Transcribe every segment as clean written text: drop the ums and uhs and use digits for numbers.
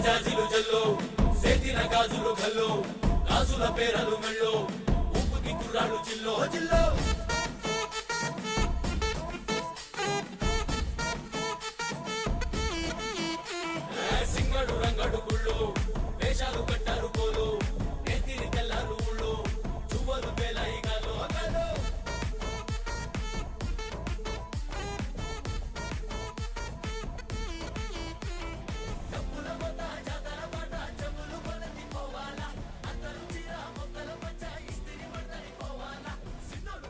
జాజిలు జల్లో సేతిన గాజులు గల్లో గాజుల పేరలు మెళ్ళో ఊపుకి కుర్రాడు జిల్లో జిల్లో సింగడు రంగడు గుళ్ళు వేషాలు కట్టారు పోలు నేతిని తెల్లారు ఊళ్ళు చువ్వలు పేలాయి గాలో గాలో డబ్బుల మొత్త జాతర పాట చెప్పులు కొనతి పోవాలా అందరూ చీర మొక్కల పంచ ఇస్త్రీ పడతని పోవాలా సిన్నోలు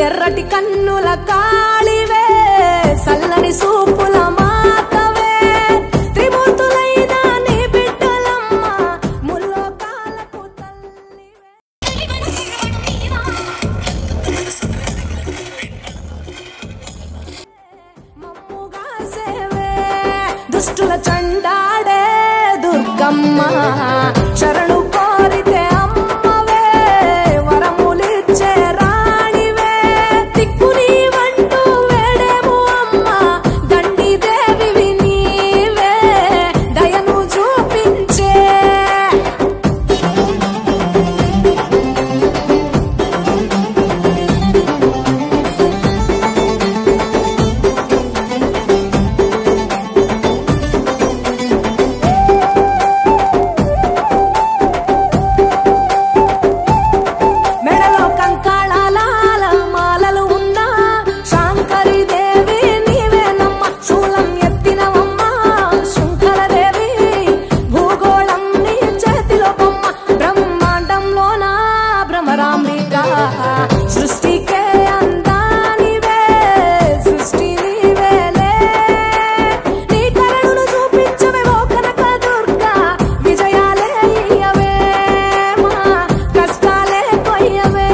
ఎర్రటి కన్నుల కాళివే సల్లని సూపుల మాతవే త్రిమూర్తులైన నీ బిడ్డలమ్మ ముల్లోకాలకు తల్లివే మమ్ముగా సేవే దుష్టుల చండాడే దుర్గమ్మ శరణు కోరితే అమ్మవే వరములిచ్చే రాణివే దిక్కుని వంటూ వేడేము అమ్మ దండి దేవివి నీవే దయను చూపించే మెడలో కంకాళాల మాలలు ఉన్నా శాంకరి దేవి నీవేనమ్మ శూలం ఎత్తినవమ్మ శుంకరదేవి భూగోళం నీ చేతిలో బొమ్మ బ్రహ్మాండంలోన భ్రమరాంబిక సృష్టికే అందానివే సృష్టి నీవేలే నీ కరుణను చూపించవే ఓ కనక దుర్గా విజయాలే ఇయ్యవే మా కష్టాలే కొయ్యవే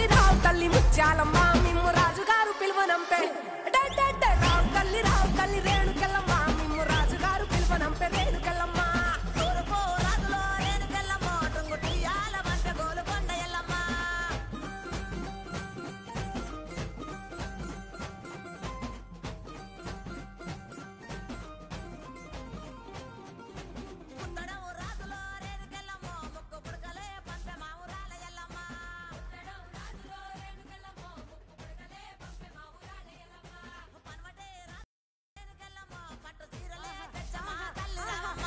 రావు తల్లి ముత్యాలమ్మ మిమ్ము రాజుగారు పిలువనంపే రావు తల్లి రేణుకెళ్ళమ్మ మిమ్ము రాజుగారు పిలువనంపే రేణుకెళ్ళమ్మ తూర్పు రాజులో రేణుకెళ్ళమ్మ టొంగుటియాల వంట గోలుకొండ ఎల్లమ్మ పుట్టడము రాజులో రేణుకెళ్ళమ్మ ముక్కు పుడకలే పంపె మావురాల ఎల్లమ్మ పట్టు చీరలే తెచ్చమ్మ తల్లి రావమ్మ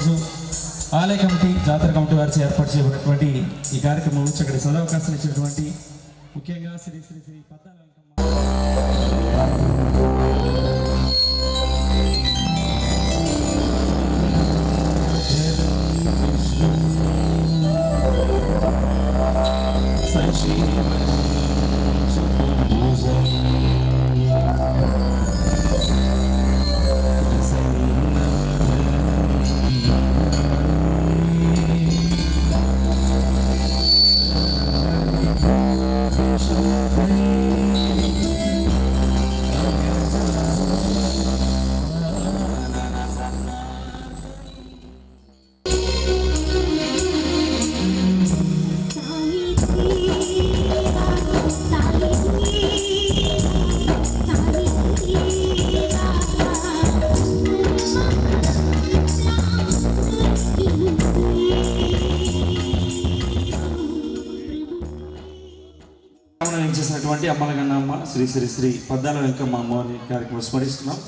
ఈరోజు ఆలయ కమిటీ జాతర కమిటీ వారిచే ఏర్పాటు చేయబడినటువంటి ఈ కార్యక్రమం ఇక్కడ సదవకాశం ఇచ్చినటువంటి ముఖ్యంగా శ్రీ శ్రీ శ్రీ పద్దాల చేసినటువంటి అమ్మలగన్నమ్మ శ్రీ శ్రీ శ్రీ పద్దాల వెంకమ్మ అమ్మవారి కార్యక్రమం స్మరిస్తున్నాం.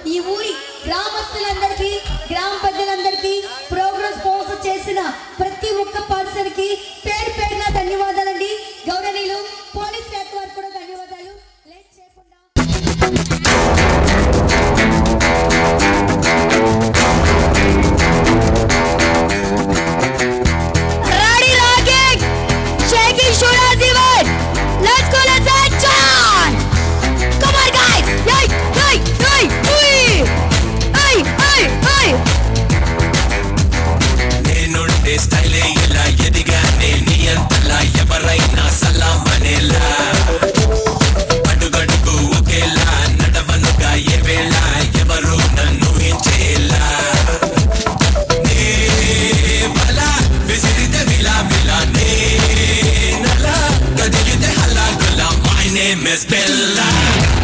ఈ ఊరి గ్రామస్తులందరికీ గ్రామ పెద్దలందరికీ ప్రోగ్రెస్ స్పాన్సర్ చేసిన ప్రతి ఒక్క పర్సన్ కి పేరు పేరున ధన్యవాదాలండి. గౌరవనీయులు పోలీస్ శాఖ వారికి కూడా ధన్యవాదాలు. లేట్ చేయకుండా ready rocking shaking shooters event let's go let's enjoy come on guys యై యై యై ఐ ఐ ఐ నేనుండే స్టైలే ఇలా ఎదిగానే నీ అంతలా ఎవరైనా సలాం అనేలా అడుగడుగు ఒకేలా నడవనుగా ఏ వేళ ఎవరు నన్ను హించేలా నేవలా విసిరితే విలా విలా నేనలా కదిలితే హల్లా గులా my name is Bella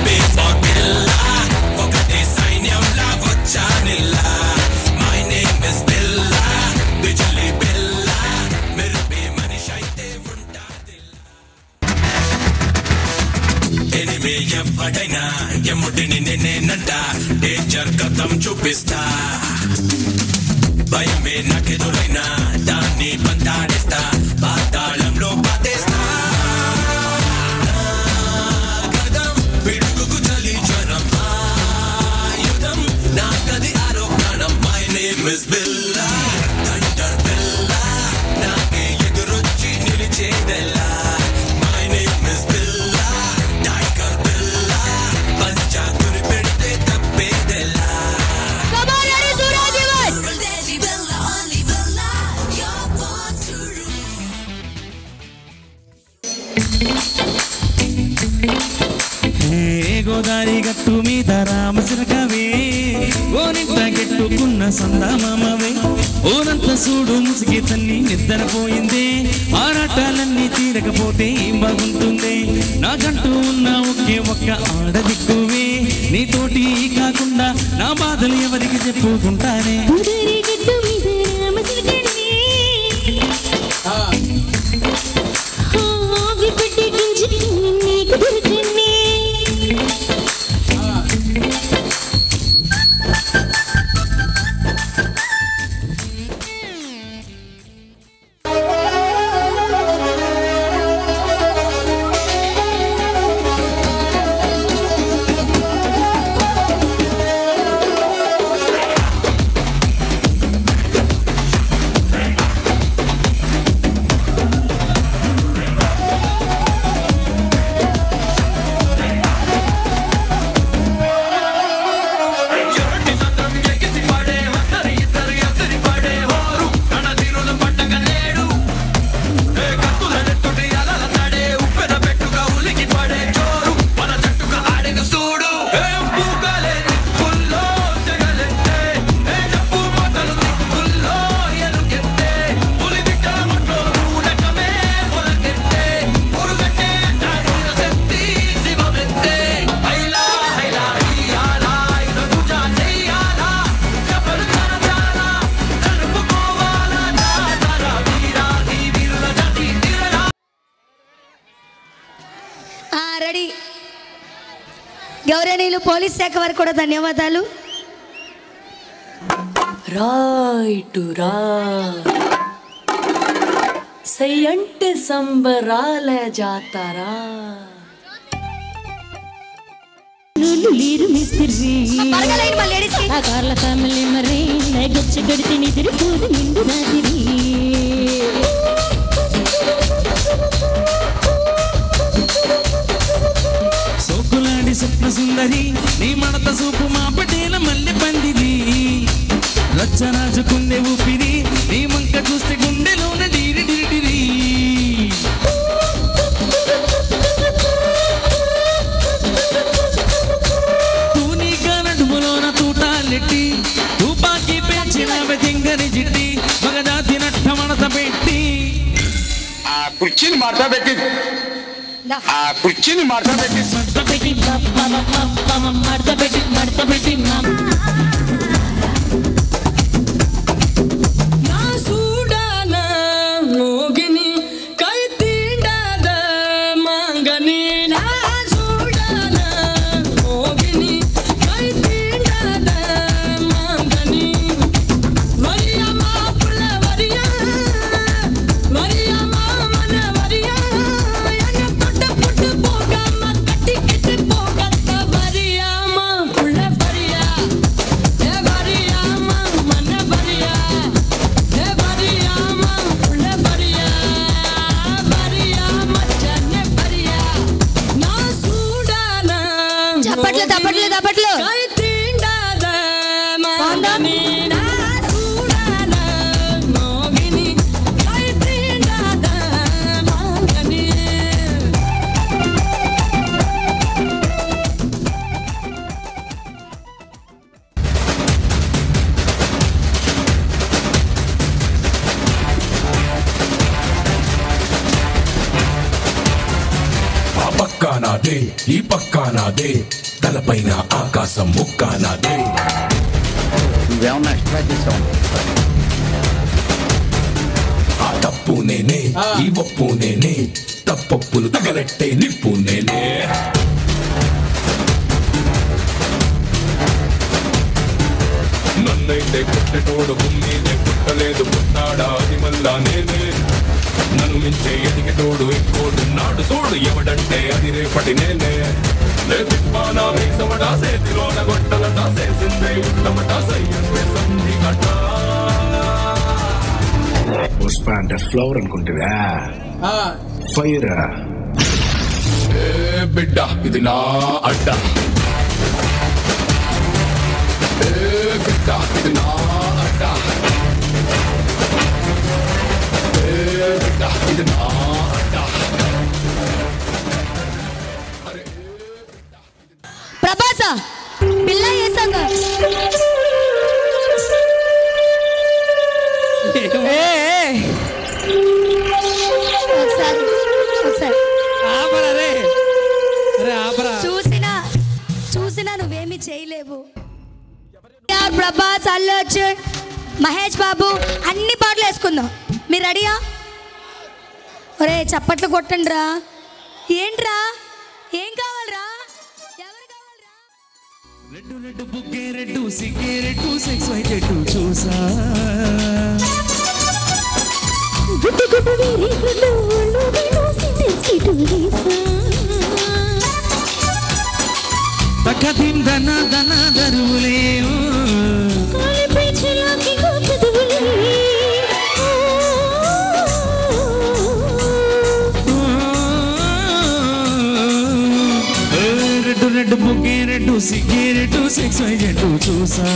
before Bella ఒకటే సైన్యంలా వచ్చానిలా మై నేమ్ ఇస్ బెల్లా బిజలి బెల్లా మెరుపే మనిషి అయితే ఉంటాదిలా ఎనిమే ఎవడైనా ఎముడిని నేనేనంట డేంజర్ కథం చూపిస్తా భయమే నాకెదురైనా దాన్ని పంతాడేస్తా పాతాళంలో పాతేస్తా కదం పిడుగుకు చలి జ్వరం ఆయుధం నాకది ఆరోగ్యం my name is Billa thunder బిల్లా నాకే ఎదురొచ్చి నిలిచేదెల్లా my name is Billa tiger బిల్లా పంచా గురి పెడితే తప్పేదెల్లా కమాలి సూరాజీవన్ గోదారి గట్టు మీద రామసిరకవే ఓనింట గెట్టుకున్న సందామామవే ఓనంత చూడు ముసిగి తల్లి నిద్రపోయిందే ఆరాటాలన్నీ తీరకపోతే ఏం బాగుంటుంది నాకంటూ ఉన్న ఒకే ఒక్క ఆడదిక్కువే నీతోటి కాకుండా నా బాధలు ఎవరికి చెప్పుకుంటానే గౌరవనీయులు పోలీస్ శాఖ వారికి కూడా ధన్యవాదాలు. రాయిటురా సై అంటే సంబరాల జాతరా లీరు మిస్త్రీ ఆ కార్ల ఫ్యామిలీ మరి గచ్చ గడితే నిద్ర పూది నిండు రాత్రి సోకులాడి స్వప్న సుందరి నీ మడత సూపు మా పటేల మల్లె పందిది రచ్చరాజుకుండే ఊపిరి నీ మంక చూస్తే గుండెలోన డీరి డీరిడిరి తూనీగా నడుములోన తూటాలెట్టి తుపాకీ పెంచిన వెతింగని జిట్టి మగజాతి నట్ట మడత పెట్టి ఆ కుర్చీని మార్తా పెట్టి నా సూడానా మోగిని కై తీండాద మంగని నా సూడానా మోగిని కై తీండాద మంగని వరియా మా పుల్ల వరియా వరియా మా మన వరియా యన పుట్ట పుట్ట పోగా మా కట్టి కిట్టి పోగా వరియా మా పుల్ల వరియా ఏ వరియా మా మన వరియా ఏ వరియా మా పుల్ల వరియా వరియా మచ్చనే వరియా నా సూడానా చప్పట్లు చప్పట్లు చప్పట్లు. కై తీండాద మంగని నా సూడానా మోగిని కై తీండాద మంగని ఆ పక్కా నాదే ఈ పక్కా నాదే తలపైన ఆకాశం ముక్కా నాదే నువ్వేమన్నా ఎక్స్ట్రా చేసావు ఆ తప్పు నేనే ఈ ఒప్పు నేనే తప్పప్పులు తగలెట్టే నిప్పు నేనే నన్నైతే పుట్టెటోడు భూమినే పుట్టలేదు పుట్టాడా అది మళ్ళా నేనే నన్ను మించే ఎదిగేటోడు ఎక్కువడున్నాడు తోడు ఎవడంటే అది రేపటి నేనే నే తిప్పానా వేసమటా సేతిలోన గొట్టలట సేసిందే ఉత్తమట సయ్యందే సంధి కట్ట పుష్ప అంటే ఫ్లవర్ అనుకుంటువా ఫైర్ ఏ బిడ్డ ఇది నా అడ్డ ఏ బిడ్డ ఇది నా అడ్డ ఏ బిడ్డ ఇది నా అడ్డ ప్రభాస పిల్ల వేసాక చూసినా నువ్వేమి చేయలేవు. ప్రభాస్, అల్లు అర్జున్, మహేష్ బాబు అన్ని పాటలు వేసుకుందాం. మీరు రెడీయా? ఒరే చప్పట్లు కొట్టండి రా. ఏంట్రా ఏం కావాలరా? ఎవరు కావాలరా? రెడ్డు రెడ్డు బుగ్గే రెడ్డు సిగ్గే రెడ్డు సెక్స్ వైటెడ్డు చూసా గుడ్డు గుడ్డు వీరిలో లోబిలో సింటెన్స్కి టూరీసా తకదిం దన దన దరువులేవు కాలిపై చెలాకి గోచదువులే రెడ్డు రెడ్డు బుగ్గే రెడ్డు సిగ్గే రెడ్డు సెక్స్ వైటెడ్డు చూసా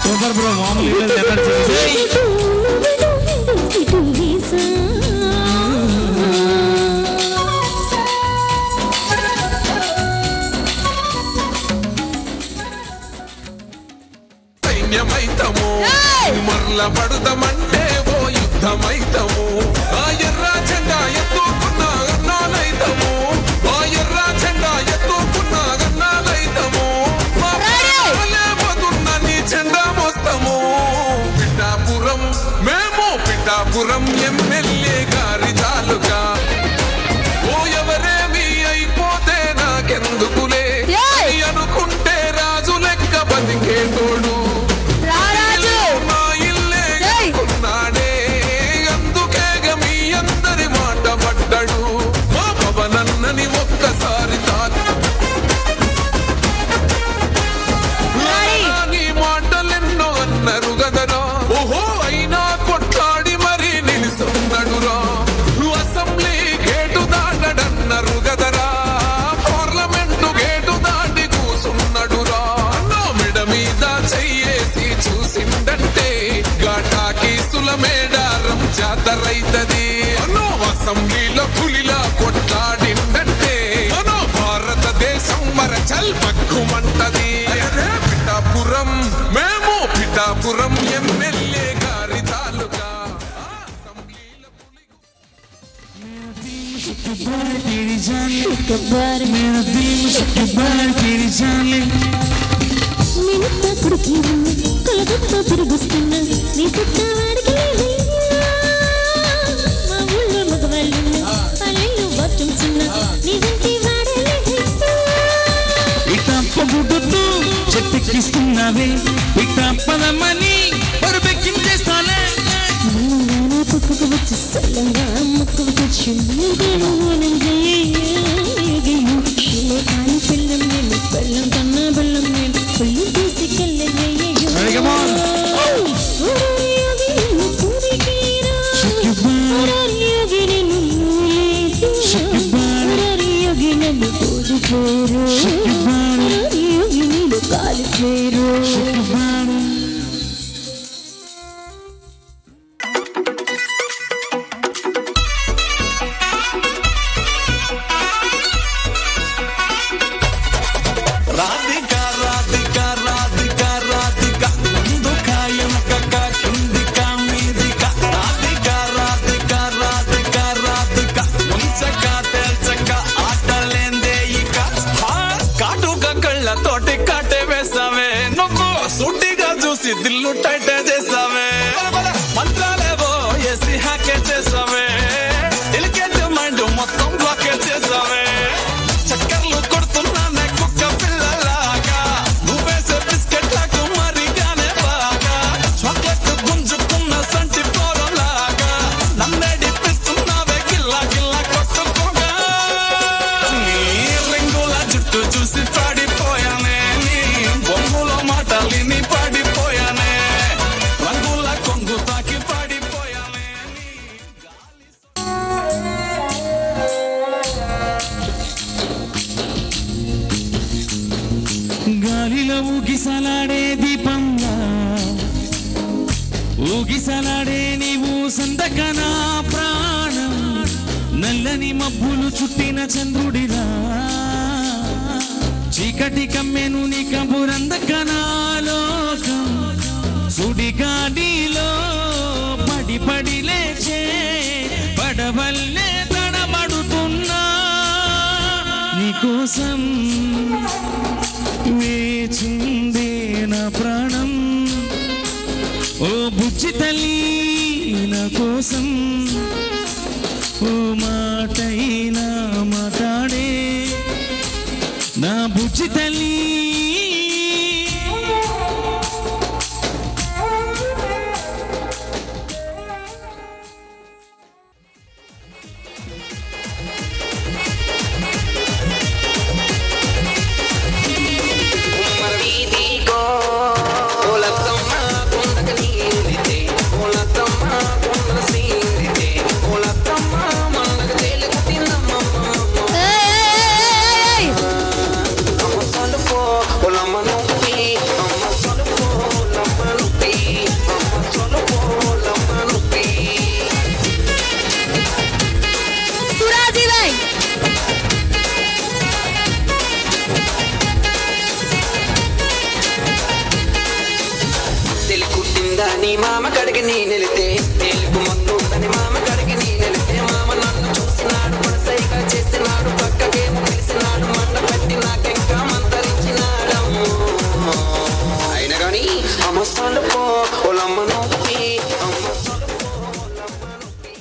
సూపర్ బ్రో మామూలు ఎనర్జీ లోబిలో సింటెన్స్కి టూరీసా సైన్యమైతము మరల పడుతామంటే ఓ యుద్ధమైతము ఆ ఎర్ర జెండా ఎత్తుకున్నా గన్నాలైతము ఆ ఎర్ర జెండా ఎత్తుకున్నా గన్నాలైతము లేబోతున్న నీ జెండా మోస్తాము పిఠాపురం మేము పిఠాపురం ఎమ్మెల్యే గారి జాలుగా ఓ ఎవరేమి అయిపోతే నాకే అసెంబ్లీలో పులిలా కొట్లాడిందంటే మన భారతదేశం మరచల్ పక్కుమంటది పిఠాపురం మేము పిఠాపురం ఎమ్మెల్యే గారి తాలూకా తిరుగుతున్నా నీ సుట్టవాడికి మా ఊళ్ళో మగవాళ్ళు పల్లెళ్ళు వచ్చున్నా నీ వెంటి వాడలే ఇటప్పబుడ్డుతూ చెట్టెక్కిస్తున్నావే ఇటప్పదమ్మని పరుపెక్కించేస్తానే పుట్టుకు వచ్చి సల్లంగా ముక్కు కూర్చు కాని పిల్లం నేను బెల్లం కన్నా బెల్లం నేను పుల్లి తీసుకెళ్ళయ్యో కాలి పేరు దిల్లు టైట్ చేసావే మంత్రాలేవో ఏసీ హ్యాకే చేసావే ఎలికేట్ మైండ్ మొత్తం బ్లాకే చేసావే చక్కర్లు కొడుతున్నానే కుక్క పిల్లలాగా నువ్వేసే బిస్కెట్ లాగా మరిగానే బాగా చాక్లెట్ గుంజుకున్న సంటి పోరలాగా నన్నే డిప్పిస్తున్నావే గిల్లా గిల్లా కొట్టుకోగా నీ రింగుల జుట్టు చూసి పాడిపోయానే నీ బొంగులో మాటలిని పాడిపోయానే రంగుల కొంగు తాకి పాడిపోయానే గాలిలో ఊగిసలాడే దీపంగా ఊగిసలాడే నీవు సందకనా ప్రాణం నల్లని మబ్బులు చుట్టిన చంద్రుడిలా చీకటి కమ్మెను నీ కబురందకనాలోకం సుడిగాడిలో పడి పడి లేచే పడవల్లే తడబడుతున్నా నీకోసం వేచిందే నా ప్రాణం ఓ బుజ్జి తల్లి నా కోసం ఓ మాటైనా మాట్లాడే నా బుజ్జి తల్లి నీ మామ కడిగి నీ నిలితే తేలుకు మొత్తం దని మామ కడిగి నీ నిలితే మామ నన్ను చూసినాడు మనసైగా చేసినాడు పక్కకేమో పిలిసినాడు మంట పెట్టి నాకెంకా మంతరించినాడమ్ము అయినా గాని అమ్మ సలుపో ఓలమ్మ నొప్పి అమ్మ సలుపో ఓలమ్మ నొప్పి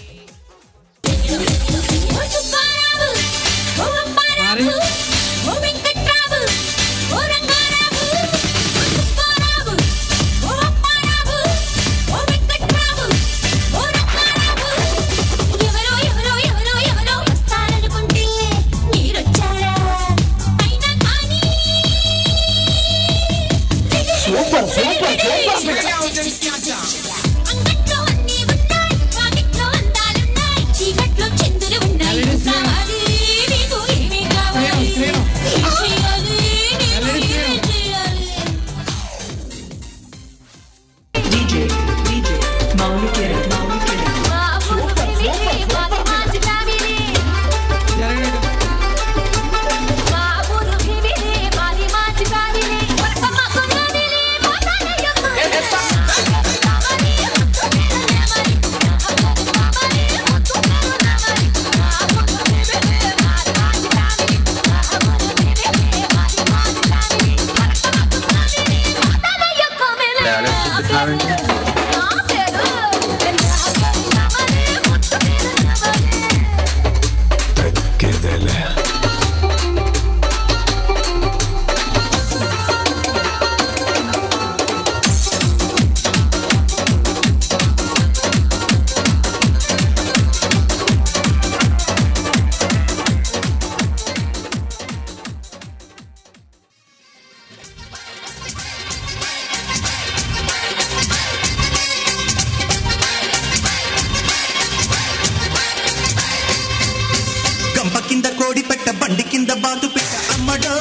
అమ్మటో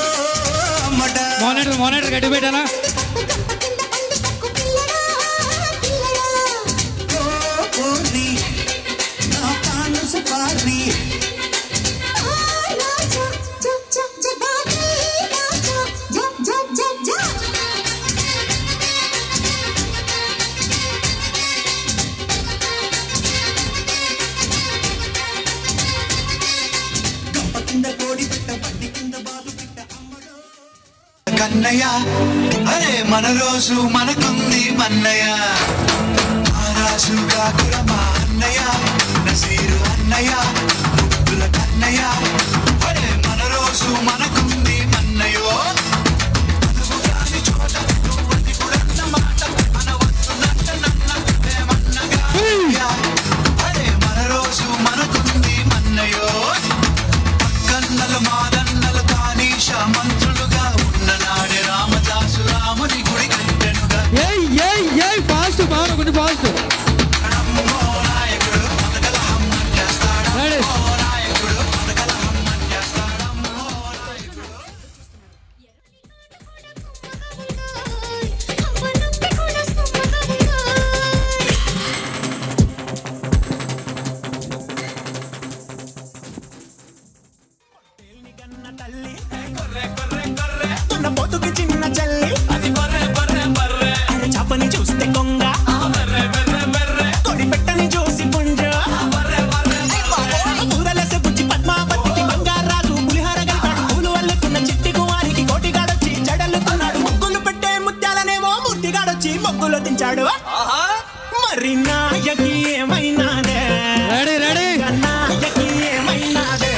అమ్మట మానిటర్ గట్టి పెట్టానా నా పాను సఫారీ కన్నయ్య అరే మన రోజు మనకుంది మన్నయ్య రాజు కాకురమా అన్నయ్య నసీరు అన్నయ్య ముద్దుల కన్నయ్య అరే మన రోజు మనకుంది మన్నయ్యో చోట మాట అనవద్దు నన్నగా అరే మన రోజు మనకుంది మన్నయ్యో కన్నల మాదన్నల తానీష మంత్రులుగా ఉన్ననాడే రామదాసు రాముని గుడి కట్టెనుగా ఫాస్ట్ బాగా కొంచెం ఫాస్ట్ చిన్న చల్లి అది చాపని చూస్తే కొంగ కొడి పెట్టని చూసి పుంజ ఊరలసే బుజ్జి పద్మావతికి బంగారాజు పులిహార గంటాడు పూలు వల్లుకున్న చిట్టి కుమారికి కోటిగాడొచ్చి జడల్లుకున్నాడు ముగ్గులు పెట్టే ముత్యాలనేమో మూర్తిగాడొచ్చి మొగ్గులు దించాడు మరి నాయకి ఏమైనాదే నాయకి ఏమైనాదే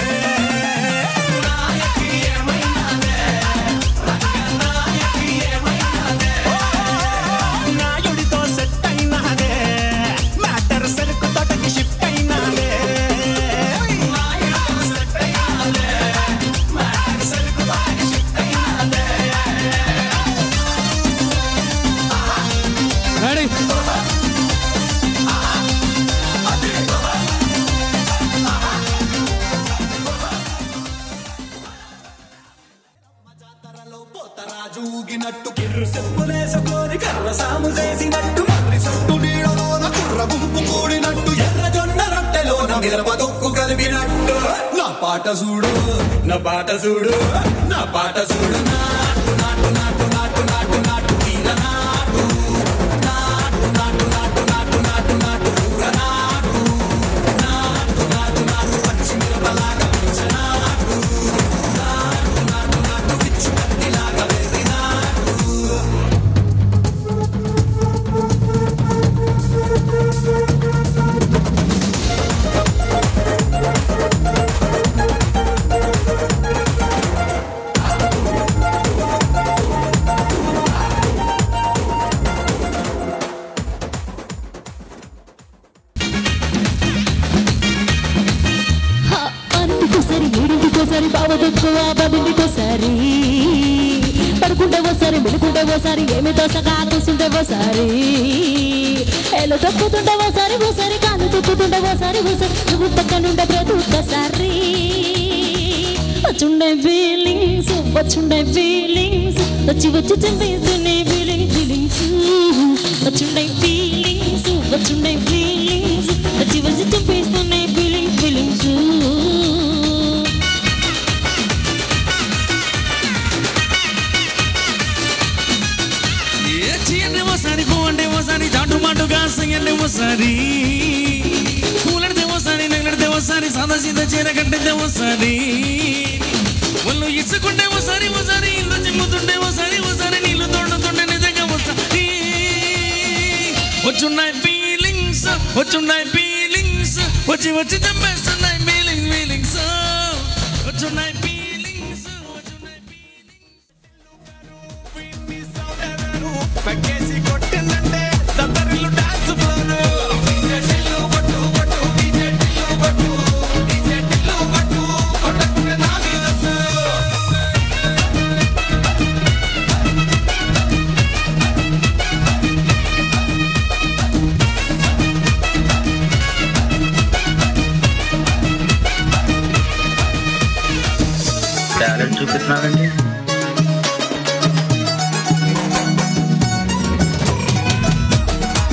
ఊగినట్టు కిర్రు చెప్పులేసుకొని కర్ర సాము చేసినట్టు మర్రి చుట్టూ నీడలోన కుర్ర గుంపు కూడినట్టు ఎర్ర జొన్న రొట్టెలోన మిరప దొక్కు కలిపినట్టు నా పాట చూడు నా పాట చూడు నా పాట చూడు నాటు నాటు నాటు నాటు నాటు నాటు తీర నాటు నాటు నాటు నాటు నాటు నాటు నాటు కూర నాటు నాటు నాటు నాటు పచ్చి మిరపలాగా పిచ్చ నాటు నాటు నాటు నాటు పిచ్చి కత్తిలాగా వెర్రి నాటు అన్నింటికోసారి ఏడింటికోసారి బావదొక్కువ బాబింటికోసారి పడుకుంటే ఓసారి మెడుకుంటే ఓసారి ఏమి దోసగా కూర్చుంటే ఓసారి ఏళ్ళు తప్పుతుంటే ఓసారి ఓసారి కాళ్ళు తిప్పుతుంటే ఓసారి ఓసారి నువ్వు పక్కనుండే ప్రతి ఒక్కసారి వచ్చుండే ఫీలింగ్స్ వచ్చి వచ్చి చంపేస్తుండే ఫీలింగ్స్ వచ్చుండే ఫీలింగ్స్ వచ్చి వచ్చి చంపేస్తుండే ఫీలింగ్స్ ఓసారి పోండి ఓసారి దాటు మాటుగా సంగండి ఓసారి పూలడితే ఓసారి నగలడితే ఓసారి సాదా సీదా చీర కట్టితే ఓసారి వాళ్ళు ఇసుకుంటే ఓసారి ఓసారి ఇల్లు చిమ్ముతుంటే ఓసారి ఓసారి నీళ్లు తోడుతుంటే నిజంగా ఓసారి వచ్చున్నాయి ఫీలింగ్స్ వచ్చి వచ్చి చంపేస్తున్నాయి ఫీలింగ్స్ వచ్చున్నాయి ఫీలింగ్స్ పక్కేసి కొట్టిందంటే తత్తరిల్లు డాన్స్ ఫ్లోర్ టాలెంట్ చూపిస్తున్నావు చూపించండి.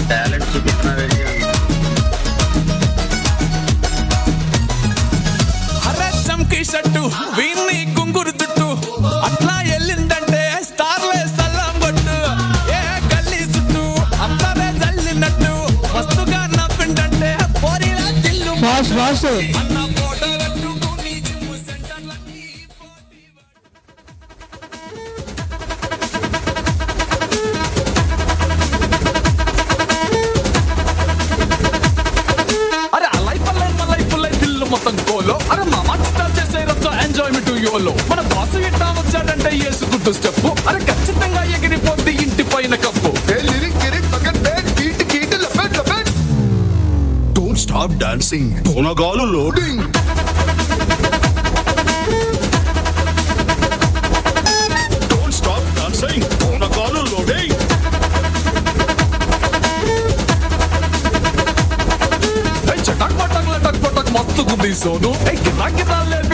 టాలెంట్ చూపిస్తున్నారండి. అరే చంకీ షట్టు వీన్ని కుంగురు తుట్టు అట్లా ఎల్లిందంటే స్టార్లే సల్లం కొట్టు ఏ గల్లీ చుట్టూ అత్తరే జల్లినట్టు మస్తుగా నవ్విందంటే పోరిలా దిల్లు అన్న ఫోటో పెట్టుకుని జిమ్ సెంటర్లన్నీ అరే ఆ లైఫ్ దిల్లు మొత్తం కోలో అరే మా మంచిగా చేసే రచ్చో ఎంజాయ్మెంట్ యోలో మన బాసు ఇట్టా వచ్చాడంటే వేసుకుంటూ స్టెప్ అరే ఖచ్చితంగా ఎగిరిపోద్ది ఇంటి పైన కప్పు డోంట్ స్టాప్ డాన్సింగ్. పూనగాలు లోడింగ్. Don't stop dancing. పూనగాలు లోడింగ్. మస్తు గుద్ది సోను గిరాకి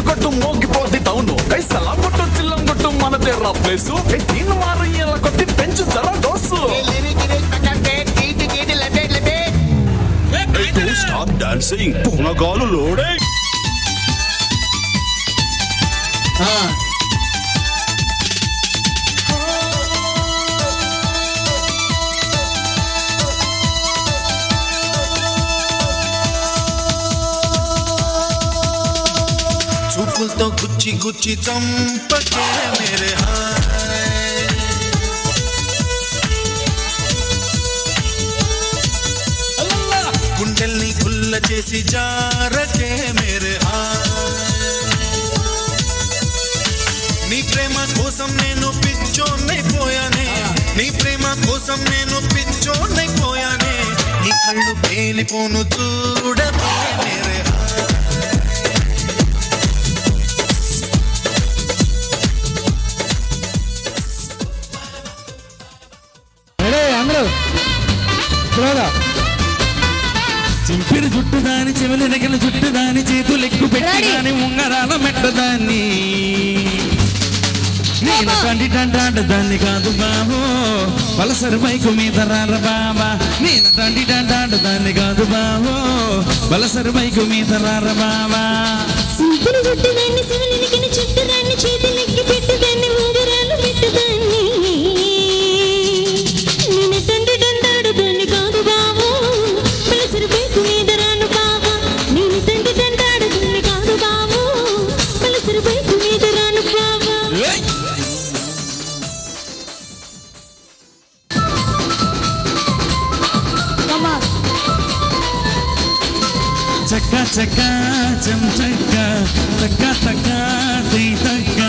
కొట్టు మోగిపోద్ది టౌను సలాం కొట్టు చిల్లం కొట్టు మనదే రా ప్లేసు దీన్ని మారు ఇలా కొట్టి పెంచు జరా డోసు డోంట్ స్టాప్ డాన్సింగ్. పూనగాలు లోడింగ్. చూపులతో గుచ్చి గుచ్చి చంపకే మేరే హాయ్ గుండెల్ని గుల్ల చేసి జారకే మేరే హాయ్ నీ ప్రేమ కోసం నేను పిచ్చోన్నైపోయానే నీ ప్రేమ కోసం నేను పిచ్చోన్నైపోయానే నీ కళ్ళు పేలిపోను చూడకే మేరే హాయ్ చింపిరి జుట్టు దాని చెవులు నెగల జుట్టు దాని చేతులు ఎక్కు పెట్టి దాని ఉంగరాల మెట్టదాన్ని నేను కంటి డంటాడు దాన్ని కాదు బాబు పలసరి బైకు మీద రార బాబా నేను తండ్రి డంటాడు దాన్ని కాదు బాబు పలసరి బైకు మీద రార బాబా సింపుల్ జుట్టు దాన్ని చెవులు నెగల జుట్టు దాన్ని చేతులు ఎక్కు పెట్టి దాన్ని ఉంగరాలు మెట్టదాన్ని నేను తండ్రి డంటాడు దాన్ని కాదు బాబు పలసరి బైకు మీద రాను బాబా నేను తండ్రి డంటాడు దాన్ని కాదు బాబు పలసరి బైకు మీద రాను బాబా చక్క చక్క చం చక్క తక్క తక్క తై తక్క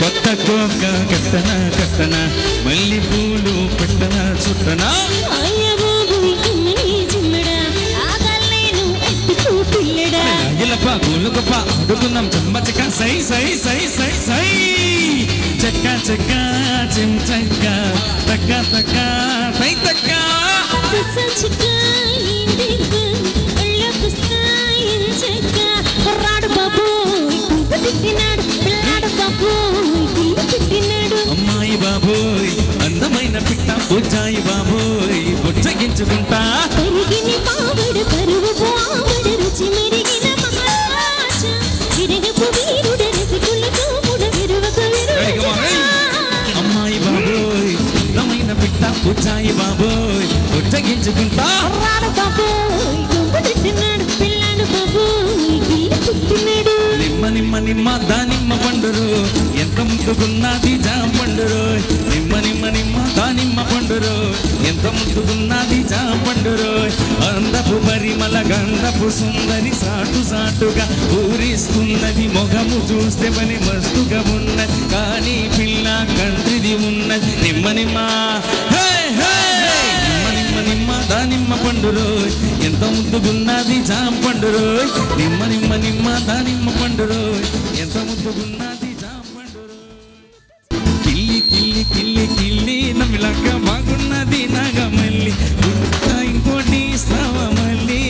కొత్త కోక కట్టన కట్టన మల్లి పూలు పెట్టన చుట్టన ఇలప గోలుగొప్ప అడుగున్నాం చమ్మచక సై సై సై సై సై చక్క చక్క చిం చక్క తక్క తక్క తై తక్క అమ్మాయి బాబోయ్ అందమైన పిట్ట బొజ్జాయి బాబోయ్ బొజ్జగించుకుంటా అమ్మాయి బాబోయ్ అందమైన పిట్ట బొజ్జాయి బాబోయ్ బొజ్జగించుకుంటా నిమ్మ నిమ్మ నిమ్మ దానిమ్మ పండురు ఎంత ముద్దుగున్నది జామ పండురు నిమ్మ నిమ్మ నిమ్మ దానిమ్మ పండురు ఎంత ముద్దుగున్నది జామ పండురు అందపు పరిమళ గంధపు సుందరి సాటు సాటుగా ఊరిస్తున్నది మొగము చూస్తే పని మస్తుగా ఉన్నది కానీ పిల్ల కంట్రిది ఉన్నది నిమ్మ నిమ్మ నిమ్మ దానిమ్మ పండురు ఎంత ముద్దుగున్నది జామ పండురు నిమ్మ నిమ్మ నిమ్మ దానిమ్మ పండురు ఎంత ముద్దుగున్నది జామ పండురు కిల్లి కిల్లి కిల్లి కిల్లి నవ్విలాక బాగున్నది నాగమల్లి ఇంకోటి ఇస్తావా మళ్ళీ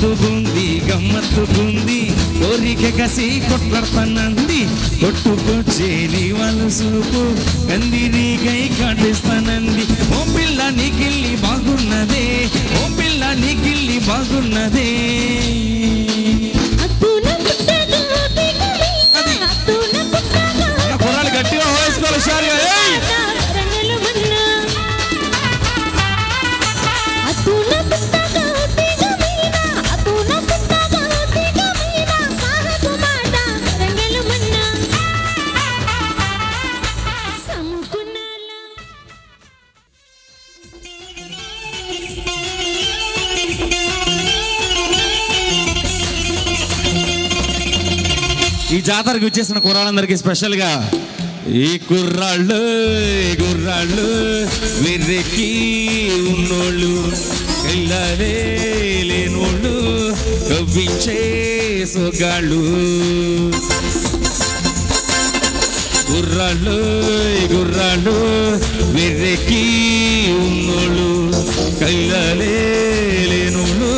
మత్తుగుంది గమ్మత్తుగుంది కోరిక కసి కొట్లాడతానంది కొట్టుకొచ్చే నీ వాళ్ళు సూపు కందిరీకై కాటిస్తానంది ఓ పిల్ల నీకిల్లి బాగున్నదే ఓ పిల్ల నీకిల్లి బాగున్నదే కుర్రాలు గట్టిగా వేసుకోవాలి షారుగా ఈ జాతరకు వచ్చేసిన కుర్రాళ్ళందరికీ స్పెషల్గా ఈ కుర్రాళ్ళు వెర్రెక్కి ఉన్నోళ్ళు కళ్ళలే లేనోళ్ళు కవ్వించే సొగాళ్ళు గుర్రాళ్ళు వెర్రెక్కి ఉన్నోళ్ళు కళ్ళలే లేనోళ్ళు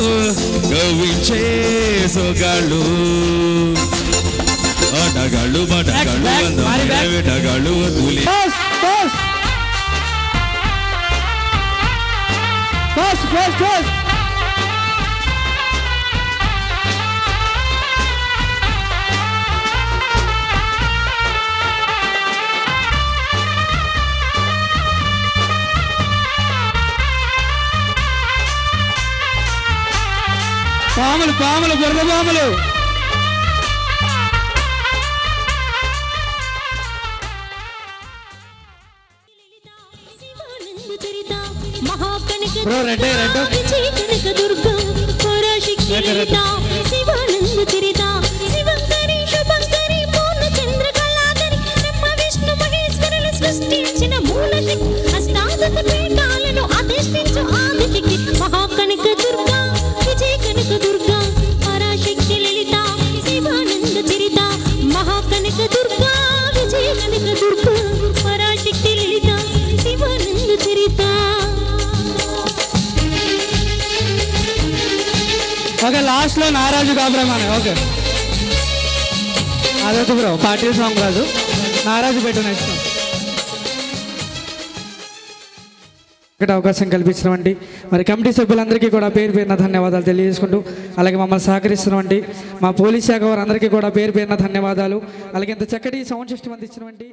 కవ్వించే సొగాళ్ళు ఆటగాళ్ళు బాటగాళ్ళు వేటగాళ్ళు వద్దులే పాములు బుర్ర పాములు శివానంద చరిత శివంకరి శుభంకరి పూర్ణ చంద్రకళాకరి బ్రహ్మ విష్ణు మహేశ్వరులు సృష్టించిన మూలశక్తి అష్టాదశ పీఠాలను అధిష్ఠించు ఆదిశక్తి మహాకనక దుర్గా విజయ కనక దుర్గా పరాశక్తి లలిత శివానంద చరిత మహాకనక దుర్గా విజయ కనక దుర్గా పరాశక్తి లలిత శివానంద చరిత. ఓకే లాస్ట్ లో నారాజు గాబ్రమానే ఓకే అదొద్దు బ్రో పార్టీ సాంగ్ రాజు నారాజు పెట్టు నెక్స్ట్ ఇక్కడ అవకాశం కల్పించినవండి మరి కమిటీ సభ్యులందరికీ కూడా పేరు పేరున ధన్యవాదాలు తెలియజేసుకుంటూ అలాగే మమ్మల్ని సహకరిస్తున్నవండి మా పోలీస్ శాఖ వారందరికీ కూడా పేరు పేరున ధన్యవాదాలు అలాగే ఇంత చక్కటి సౌండ్ సిస్టమ్ అందించినవంటి